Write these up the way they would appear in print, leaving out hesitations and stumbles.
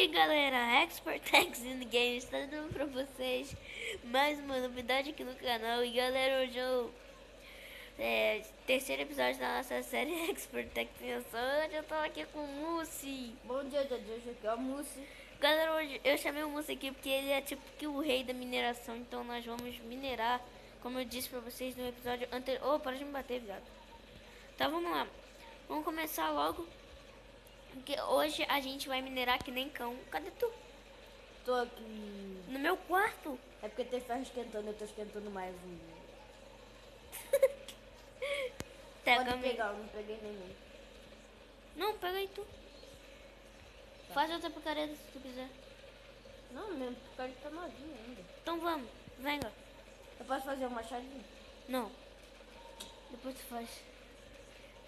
aí galera, Expertex in the Game está dando pra vocês mais uma novidade aqui no canal. E galera, hoje é o terceiro episódio da nossa série Expertex in Hoje eu tô aqui com o Mussi. Bom dia, hoje aqui é o Mussi. Galera, hoje eu chamei o Mussi aqui porque ele é tipo que o rei da mineração. Então nós vamos minerar, como eu disse pra vocês no episódio anterior. Para de me bater, viado. Então vamos lá, vamos começar logo. Porque hoje a gente vai minerar que nem cão. Cadê tu? Tô aqui. No meu quarto. É porque tem ferro esquentando, eu tô esquentando mais um. Pode pegar, eu não peguei nenhum. Não, pega aí tu. Tá. Faz outra picareta se tu quiser. Não, mesmo, picareta tá novinho ainda. Então vamos, venga. Eu posso fazer um machadinho? Não. Depois tu faz.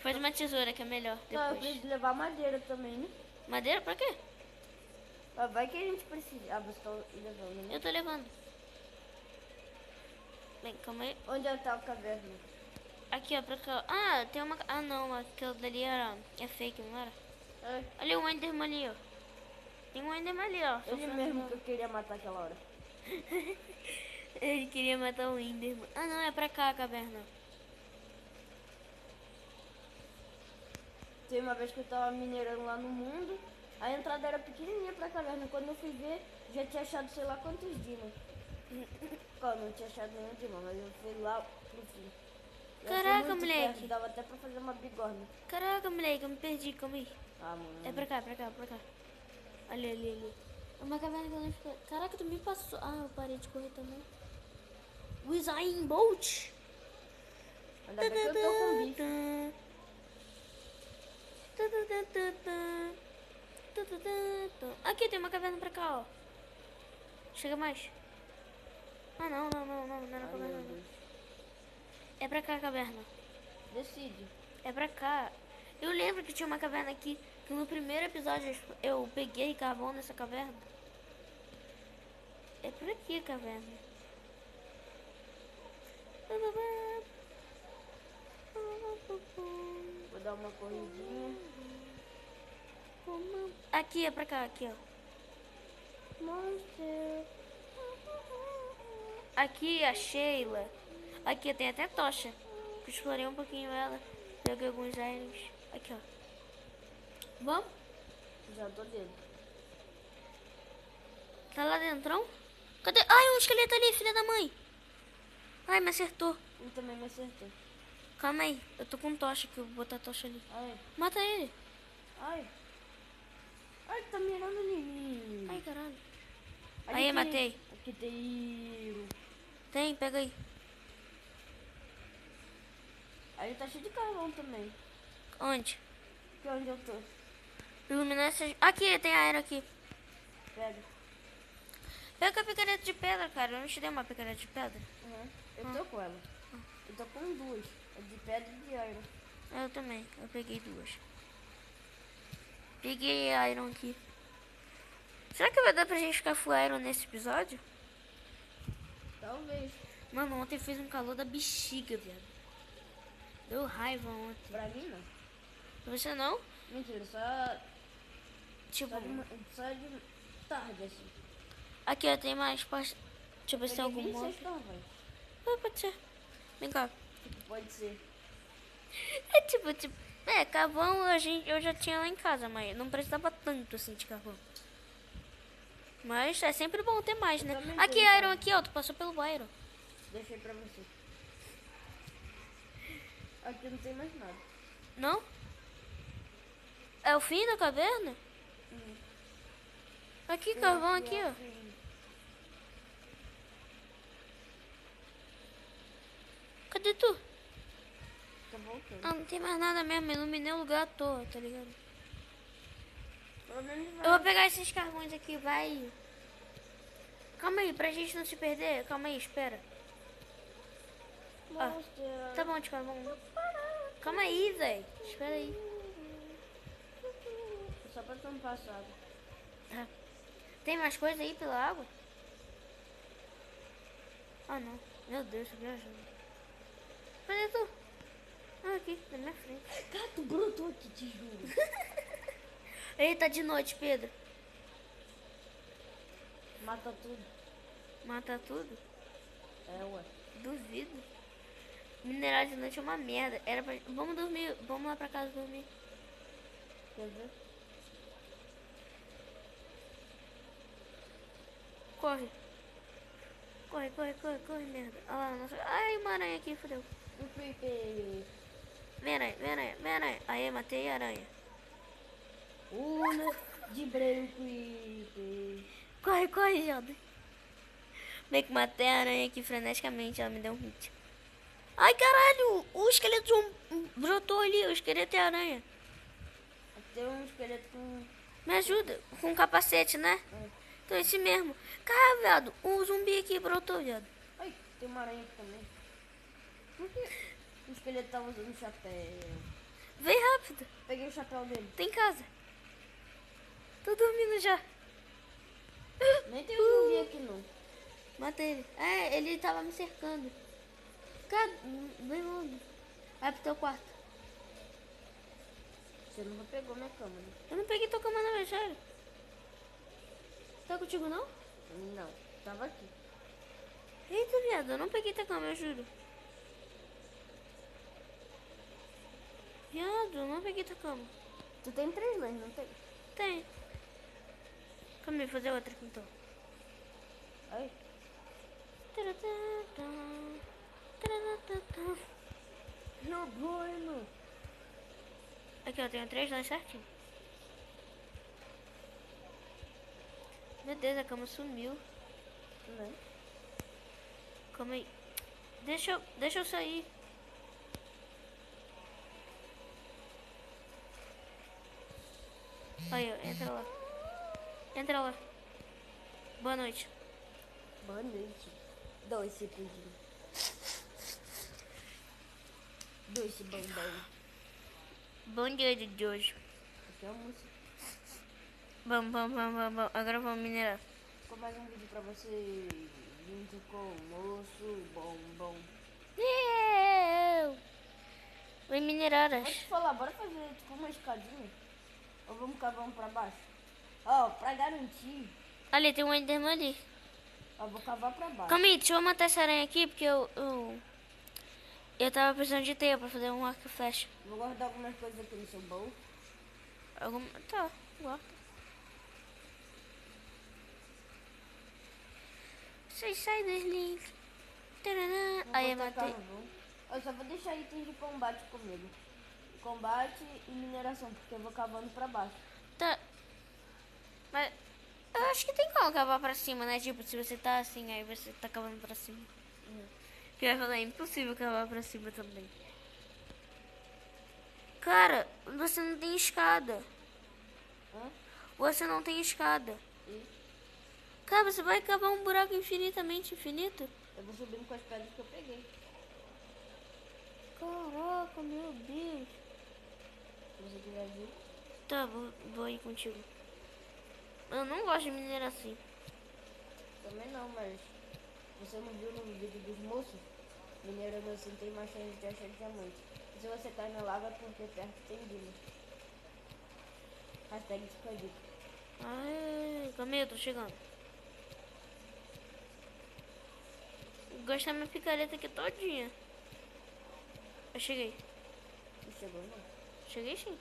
Faz uma tesoura que é melhor. Não, eu Depois. preciso levar madeira também, né? Madeira pra quê? Vai que a gente precisa. Ah, você tá levando, né? Eu tô levando. Bem, calma aí. Onde tá a caverna? Aqui, ó, pra cá. Ah, tem uma... Ah, não, aquela dali era... É fake, não era? É, Ali o Enderman ali, ó. Tem um Enderman ali, ó. ele mesmo que eu queria matar aquela hora. Ele queria matar o Enderman. Ah, não, é pra cá a caverna. Tem uma vez que eu tava minerando lá no mundo, a entrada era pequenininha pra caverna. Quando eu fui ver, já tinha achado sei lá quantos dinos. Não tinha achado nenhum dino, mas eu fui lá pro fim. Eu achei Caraca, muito moleque. perto, dava até pra fazer uma bigorna. Caraca, moleque, eu me perdi, calma aí. Ah, mano. É pra cá, pra cá, pra cá. Ali. É uma caverna que eu não fico... Caraca, tu me passou. Ah, eu parei de correr também. Usain Bolt. Ainda bem que eu tô com bife. Aqui tem uma caverna pra cá, ó. Chega mais. Ah, não é na Ai, caverna. meu Não. Deus. É pra cá a caverna. Decide. É pra cá. Eu lembro que tinha uma caverna aqui. Que no primeiro episódio eu peguei carvão nessa caverna. É por aqui a caverna. Vou dar uma corridinha. Aqui, é pra cá, aqui, ó. Monster. Aqui a Sheila. Aqui tem até tocha. Eu explorei um pouquinho ela. Peguei alguns irons. Aqui, ó. Vamos? Já tô dentro. Tá lá dentro? Cadê? Ai, um esqueleto ali, filha da mãe. Ai, me acertou. Ele também me acertou. Calma aí. Eu tô com tocha aqui. Eu vou botar a tocha ali. Ai. Mata ele. Ai. Ai, tá mirando em mim. Ai, caralho. Aqui Aí, tem- matei. Aqui tem... Tem, pega aí. Aí tá cheio de carvão também. Onde? Aqui é onde eu tô. Iluminar essas... Aqui, tem a era aqui. Pega. Pega a picareta de pedra, cara. Eu não te dei uma picareta de pedra. Uhum. Eu tô com ela. Eu tô com duas. É de pedra e de iron. Eu também. Eu peguei duas. Peguei Iron aqui. Será que vai dar pra gente ficar full Iron nesse episódio? Talvez. Mano, ontem fez um calor da bexiga, viado. Deu raiva ontem. Pra mim, não. Pra você não? Mentira, só Tipo, de tarde, assim. aqui ó, tem mais. Deixa eu ver se tem algum Peguei monstro. 26 carvões. Pode ser. Vem cá. Pode ser. É tipo, carvão eu já tinha lá em casa, mas não precisava tanto assim de carvão. Mas é sempre bom ter mais, né? também Aqui, tenho Iron, carvão. aqui, ó. Tu passou pelo Iron. Deixei pra você. Aqui não tem mais nada. Não? É o fim da caverna? Aqui, carvão, aqui, ó. Cadê tu? Tá voltando. Ah, não tem mais nada mesmo. Iluminei o lugar à toa, tá ligado? Pelo menos Eu vou pegar esses carvões aqui, vai. Calma aí, pra gente não se perder. Calma aí, espera. Monster. Tá bom de carvão. Calma aí, velho. Espera aí. Só pra ter um passado. Tá. Tem mais coisa aí pela água? Ah, não. Meu Deus, tô viajando. Cadê tu? Ah, aqui, na minha frente. Gato brotou aqui, te juro. Eita, de noite, Pedro. Mata tudo. Mata tudo? É, ué. Duvido. Minerar de noite é uma merda. Era pra... Vamos dormir. Vamos lá pra casa dormir. Quer ver? Corre. Corre, corre, corre, corre, merda. Olha lá, nossa... Ai, uma aranha aqui, fodeu. Um creeper. Vem aranha, vem aranha, vem aranha. Aí, matei a aranha. Una de branco e... Corre, corre, Jordan. Meio que matei a aranha aqui freneticamente. Ela me deu um hit. Ai, caralho. O esqueleto brotou ali. O esqueleto é a aranha. Tem um esqueleto com... Me ajuda. Com capacete, né? Então esse mesmo. Cara, viado. O zumbi aqui brotou, viado. Ai, tem uma aranha aqui também. Por que o esqueleto tava usando um chapéu? Vem rápido. Peguei o chapéu dele. Tem casa. Tô dormindo já. Nem tem um zumbi aqui não. Matei ele. É, ele tava me cercando. Cara, vem logo. Vai pro teu quarto. Você não pegou minha cama, né? Eu não peguei tua cama não, é sério. Tá contigo não? Não, tava aqui. Eita, viado, eu não peguei tua cama, eu juro. Viado, eu não peguei tua cama. Tu tem 3 lãs, não tem? Tem. Calma aí, fazer outra aqui então. Ai, jogou, mano. Aqui, eu tenho 3 lãs certinho. Meu Deus, a cama sumiu. Né? Calma aí. Deixa eu sair. Aí, ó, entra lá. Entra lá. Boa noite. Boa noite. Doce pudim. Doce bombom. Bom dia de hoje. Aqui é almoço. Vamos. Agora vamos minerar. Ficou mais um vídeo pra você junto com almoço, bombom. Eu vou minerar Vou te falar, bora fazer tipo uma escadinha? Ou vamos cavar um pra baixo? Ó, pra garantir, Ali, tem um enderman ali. ó, vou cavar pra baixo. Calma aí, deixa eu matar essa aranha aqui, porque eu tava precisando de teia pra fazer um arco e flecha. Vou guardar algumas coisas aqui no seu bolso. Tá, guarda. Vocês saem dos links. Aí eu matei. Eu só vou deixar itens de combate comigo. Combate e mineração, porque eu vou cavando pra baixo. Tá. Mas eu acho que tem como cavar pra cima, né? Tipo, se você tá assim, aí você tá cavando pra cima. Que vai falar, é impossível cavar pra cima também. Cara, você não tem escada. Hã? Você não tem escada. E Cara, você vai cavar um buraco infinitamente infinito? eu vou subindo com as pedras que eu peguei. Caraca, meu Deus. Se você quiser vir. Tá, vou ir contigo. Eu não gosto de minerar assim. Também não, mas você não viu no vídeo dos moços? Minerando assim tem mais chance de achar diamante. E se você cair na lava é porque perto tem diamante. Hashtag escondido. Ai, calma aí, eu tô chegando. Vou gastar minha picareta aqui todinha. Eu cheguei. Não chegou não. Cheguei sim.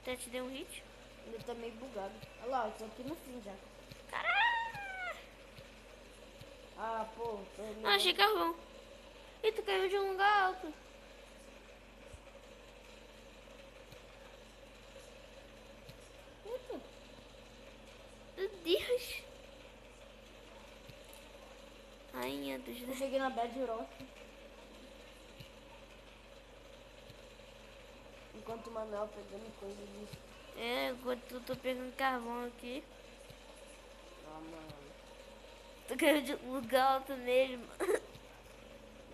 Até te dei um hit. Ele tá meio bugado. Olha lá, eu tô aqui no fim já. Caralho! Ah, pô, tô meio... Ah, achei carvão. E tu caiu de um lugar alto. Eita, Meu Deus. Rainha dos... eu cheguei na Bedrock. Enquanto o Manuel pegando coisa disso. É, enquanto eu tô pegando carvão aqui. Ah, mano. Tu caiu de um lugar alto mesmo.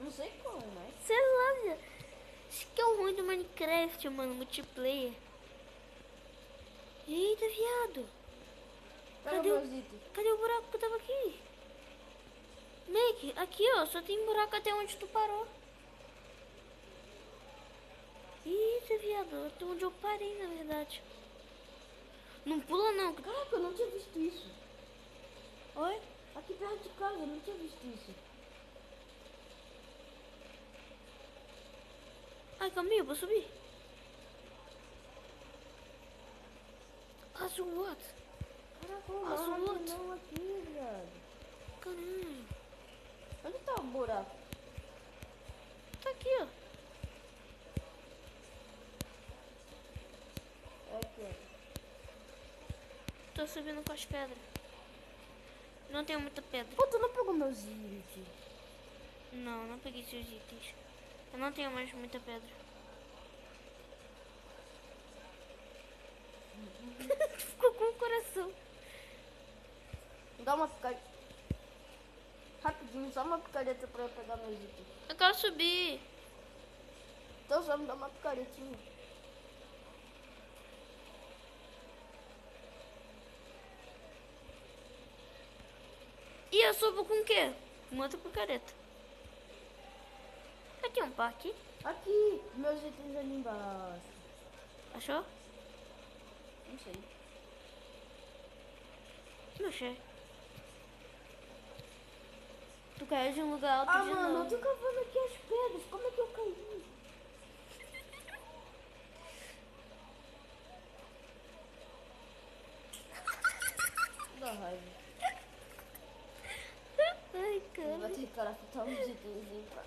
Não sei como, mas... Sei lá, viado. Isso que é o ruim do Minecraft, mano, multiplayer. Eita, viado. Pega Cadê meus itens. Cadê o buraco que tava aqui? Make, aqui ó, só tem buraco até onde tu parou. Eita, viado, até onde eu parei, na verdade. Não pula não. Caraca, eu não tinha visto isso. Oi? Aqui perto de casa, eu não tinha visto isso. Ai, calma aí, eu vou subir. Faço o outro. Caraca, o Faço o outro. não aqui, viado. Caralho. Onde tá o buraco? Tá aqui, ó. É aqui, ó. Tô subindo com as pedras. Não tenho muita pedra. Pô, tu não pegou meus itens. Não, não peguei seus itens. Eu não tenho mais muita pedra. Ficou com o coração. Dá uma picareta. Rapidinho, só uma picareta pra eu pegar meus itens. Eu quero subir. Então só me dá uma picaretinha. E eu subo com o quê? Com outra picareta. Aqui um parque. Aqui, meus itens ali embaixo. Achou? Não sei. Não achei. Tu caiu de um lugar alto Ah, de mano, eu novo. tô cavando aqui as pedras. Como é que eu caí? Dá raiva. Ai, Eu vou cara. ter que craftar uns itens pra...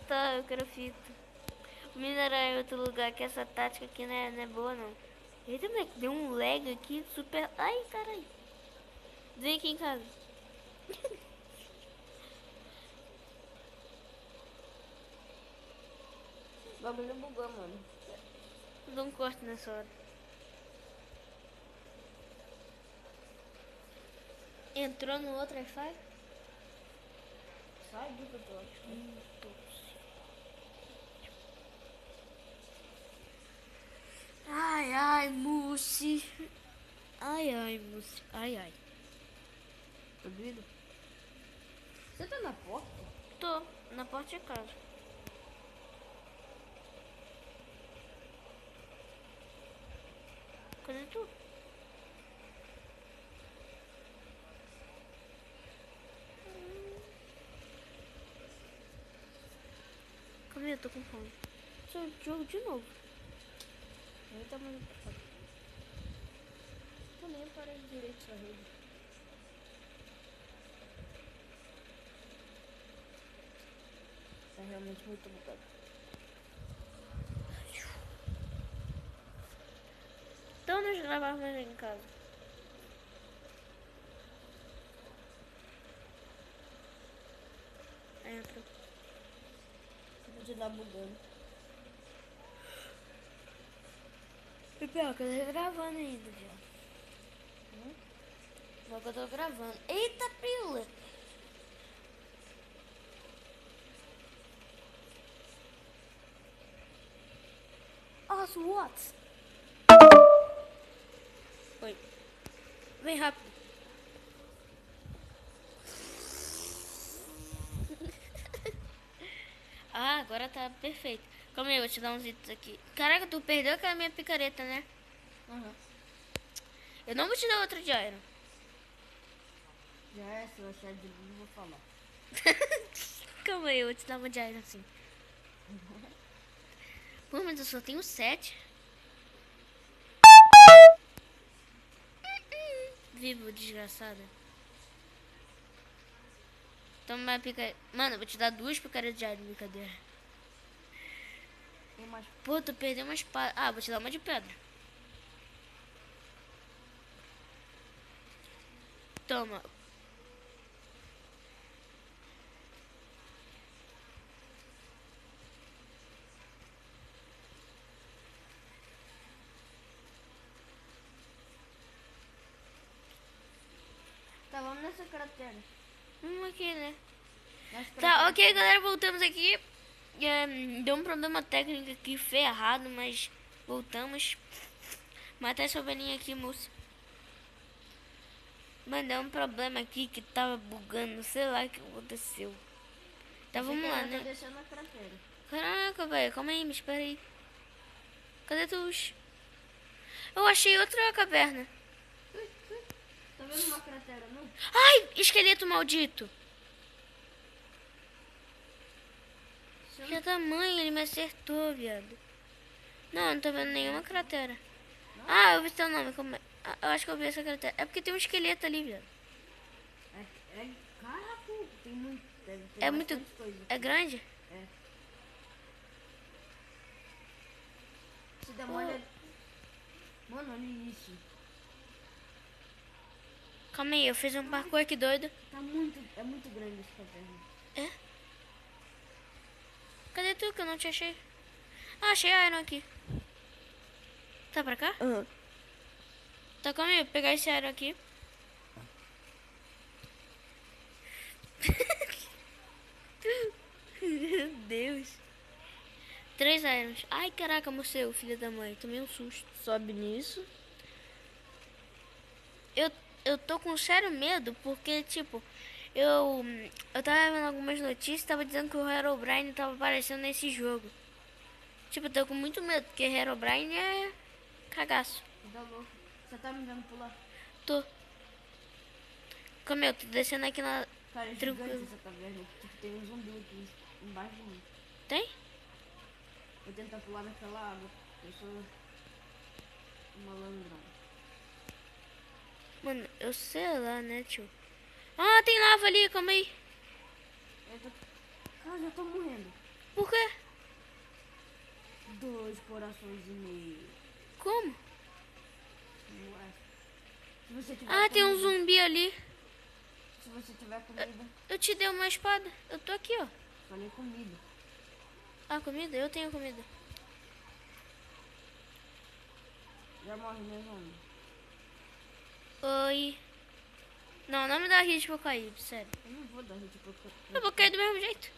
Tá, eu quero fita. Minerar em outro lugar, que essa tática aqui não é boa, não. Eita, moleque, deu um lag aqui, super... Ai, caralho. Vem aqui em casa. O bagulho bugou, mano. Eu dou um corte nessa hora. Entrou no outro Wi-Fi? Sai do que eu tô aqui. Ai, ai, Mussi. Ai, ai, Mussi. Ai, ai. Tá doido? Você tá na porta? Tô na porta de casa. Cadê tu? Calma aí, eu tô com fome. Seu jogo de novo. Eita, mano. Tu nem parei direito essa rede. Tá realmente muito bugado. Então nós gravamos em casa. Entra. Pode dar bugando. E pior que eu tô gravando ainda, viado. Só que eu tô gravando. Eita, pila! Os what? Oi. Vem rápido. Ah, agora tá perfeito. Calma aí, eu vou te dar uns itens aqui. Caraca, tu perdeu aquela minha picareta, né? Aham. Eu não vou te dar outra de iron. Já é, se eu achar de novo, eu vou falar. Calma aí, eu vou te dar uma de iron assim. Pô, mas eu só tenho 7. Vivo, desgraçada. Toma uma picareta. Mano, eu vou te dar 2 picaretas de iron, brincadeira. Tem mais. Pô, tu perdeu uma espada. Ah, vou te dar uma de pedra. Toma. Tá, vamos nessa cratera. Aqui, né? Nessa Tá, cratera. ok, galera, voltamos aqui. Deu um problema técnico aqui, ferrado, mas voltamos. Mata essa ovelhinha aqui, moça. Mano, deu um problema aqui que tava bugando, sei lá o que aconteceu. Tá, vamos lá, Tá né? deixando a cratera. Caraca, velho, calma aí, me espera aí. Cadê tu? Eu achei outra caverna. Tá vendo uma cratera cratera, não? Ai, esqueleto maldito. Filha da mãe, ele me acertou, viado. Não tô vendo nenhuma cratera. Ah, eu vi seu nome. Como é? Ah, eu acho que eu vi essa cratera. É porque tem um esqueleto ali, viado. Caraca, tem muito. Deve ter É muito... bastante coisa. É grande? É. Se der uma olhada. Mano, olha isso. Calma aí, eu fiz um parkour aqui doido. É muito grande esse caverna. É? Cadê tu que eu não te achei? Ah, achei a Iron aqui. Tá pra cá? Aham. Tá, calma aí, eu vou pegar esse Iron aqui. Meu Deus. 3 Irons. Ai, caraca, morcego, filho da mãe. Tomei um susto. Sobe nisso. Eu tô com sério medo, porque, tipo, eu tava vendo algumas notícias, tava dizendo que o Herobrine tava aparecendo nesse jogo. Tipo, eu tô com muito medo, porque Herobrine é cagaço. Tá louco. Você tá me vendo pular? Tô. Calma aí, eu tô descendo aqui na... Cara, é Tranquilo. gigante essa caverna. Tipo, tem um zumbi aqui embaixo de mim. Tem? Vou tentar pular naquela água. Eu sou um malandrão. Mano, eu sei lá, né, tio? Ah, tem lava ali, calma aí. Cara, já tô morrendo. Por quê? 2 corações e meio. Como? Ué. Se você tiver Ah, tem um comida- zumbi ali. Se você tiver comida, Eu te dei uma espada. Eu tô aqui, ó. falei comida. Ah, comida? Eu tenho comida. Já morre mesmo. Homem. Oi. Não, não me dá hit pra eu cair, sério. Eu não vou dar tipo. Eu vou cair do mesmo jeito.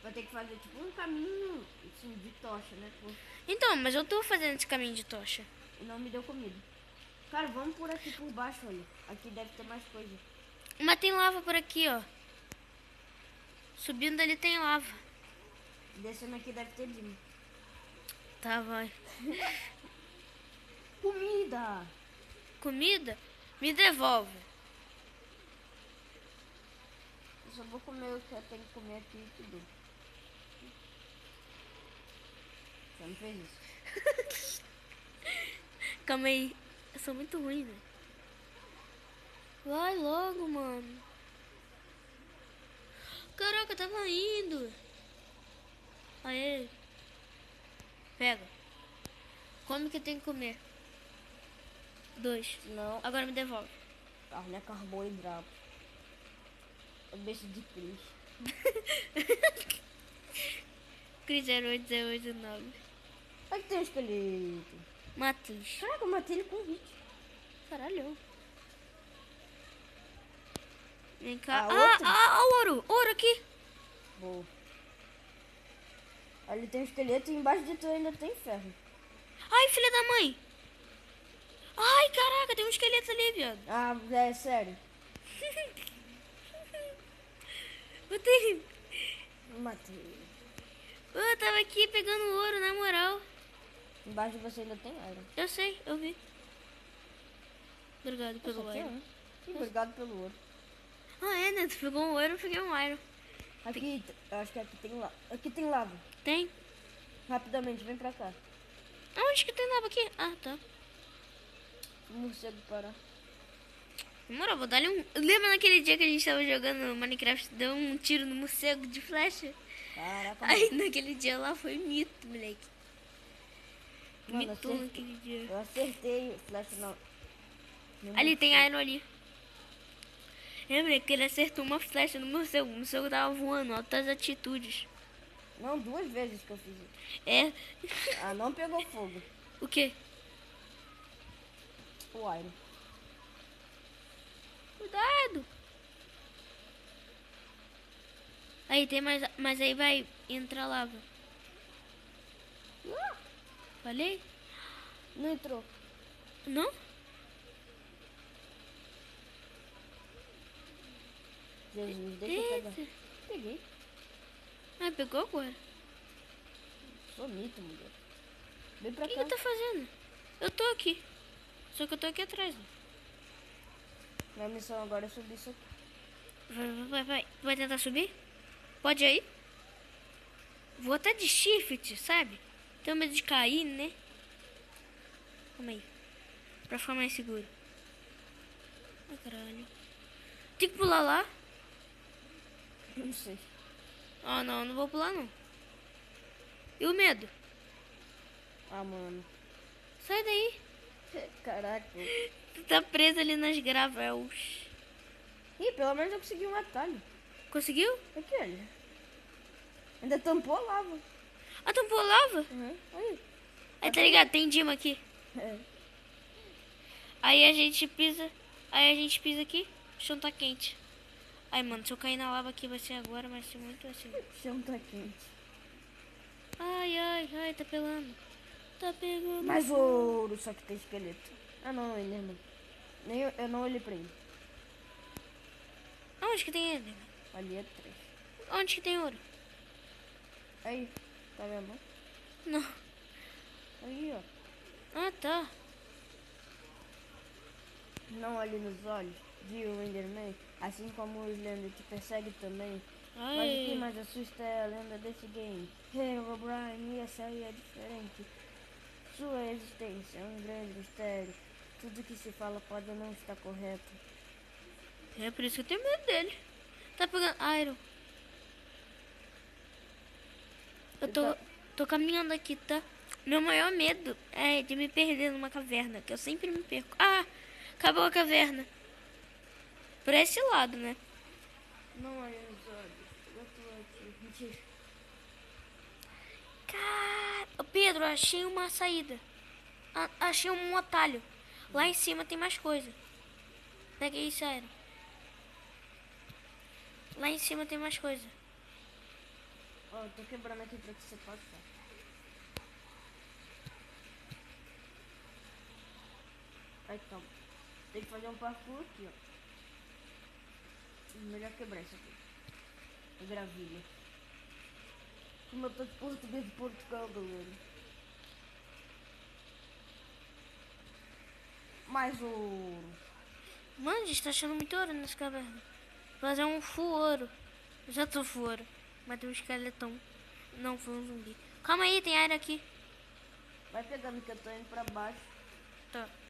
Vai ter que fazer tipo um caminho assim, de tocha, né? Pô. Então, mas eu tô fazendo esse caminho de tocha. E não me deu comida. Cara, vamos por aqui por baixo, olha. Aqui deve ter mais coisa. Mas tem lava por aqui, ó. Subindo ali tem lava. Descendo aqui deve ter Dima. Tá, vai. Comida! Comida? Me devolve. Eu só vou comer o que eu tenho que comer aqui e tudo. Você não fez isso? Calma aí. Eu sou muito ruim, velho. Vai logo, mano. Caraca, tava indo. Aê. Pega. Come que tem que comer. 2. Não. Agora me devolve. Carne é carboidrato. É beijo de Cris. Cris 08089. Aqui tem um esqueleto. Matos. Caraca, eu matei ele com hit. Caralho. Vem cá. Outro? Ouro. Ouro aqui. Boa. Ali tem um esqueleto e embaixo de tu ainda tem ferro. Ai, filha da mãe. Ai, caraca, tem um esqueleto ali, viado. Ah, é sério. Botei. Matei. Eu tava aqui pegando ouro, na moral. Embaixo de você ainda tem iron. Eu sei, eu vi. Obrigado pelo Só tinha iron. um. Ih, obrigado pelo ouro. Ah, é, né? Tu pegou um ouro, eu peguei um iron. Aqui, eu acho que aqui tem lava. Aqui tem lava. Tem? Rapidamente, vem pra cá. Aonde que tem lava aqui? Ah, tá. O morcego parar. Demorou, vou dar-lhe um... Lembra naquele dia que a gente tava jogando Minecraft, deu um tiro no morcego de flecha? Caraca, Aí naquele dia lá foi mito, moleque. Mano, Mito acertei. naquele dia. Eu acertei o flash não. Ali tem iron ali. Lembra que ele acertou uma flecha no morcego. O morcego tava voando, altas atitudes. Não, 2 vezes que eu fiz isso. É. Ah, não pegou fogo. O quê? O iron. Cuidado. Aí tem mais... Mas aí vai entrar lava. Falei? Não entrou. Não? Jesus, deixa eu pegar. Eita. Peguei. Ah, pegou agora? Sou mito, mulher. Vem O pra que cá. que tá fazendo? Eu tô aqui. Só que eu tô aqui atrás. Ó. Minha missão agora é subir isso aqui. Vai. Vai tentar subir? Pode aí? Vou até de shift, sabe? Tenho medo de cair, né? Calma aí. Pra ficar mais seguro. Ai, caralho. Tem que pular lá? Não sei. Ah, não vou pular, não. E o medo? Ah, mano. Sai daí. Caraca. Tu tá preso ali nas gravels. Ih, pelo menos eu consegui um atalho. Conseguiu? Aqui, olha. Ainda tampou a lava. Ah, tampou a lava? Uhum. Aí. Aí tá ligado, tem Dima aqui. É. Aí a gente pisa. Aí aqui. O chão tá quente. Ai, mano, se eu cair na lava aqui vai ser agora, vai ser muito assim. O chão tá quente. Ai, tá pelando. Tá pegando. Mais ouro, só que tem esqueleto. Ah, não, ele não. Nem eu não olhei pra ele. Onde que tem ele? Ali é 3. Onde que tem ouro? Aí, tá vendo? Não. Aí, ó. Ah, tá. Não olhe nos olhos, viu o Enderman? Assim como o Slender te persegue também. Mas o que Ai. mais assusta é a lenda desse game. Herobrine, e essa aí é diferente. Sua existência é um grande mistério. Tudo que se fala pode não estar correto. É por isso que eu tenho medo dele. Tá pegando Iron. Eu tô caminhando aqui, tá? Meu maior medo é de me perder numa caverna, que eu sempre me perco. Ah, acabou a caverna. Por esse lado, né? Não olhe nos olhos, eu tô aqui. Mentira. Cara, Pedro, achei uma saída. Achei um atalho. Lá em cima tem mais coisa. Pega isso, Iron. Lá em cima tem mais coisa. Ó, eu tô quebrando aqui pra que você possa. Aí, calma. Tem que fazer um parkour aqui, ó. Melhor quebrar isso aqui. É gravilha. Como eu tô de português de Portugal, galera. Mais ouro. Mano, a gente tá achando muito ouro nessa caverna. Fazer um full ouro. Já tô full ouro. Matei um esqueletão. Não, foi um zumbi. Calma aí, tem área aqui. Vai pegando que eu tô indo pra baixo. Tá.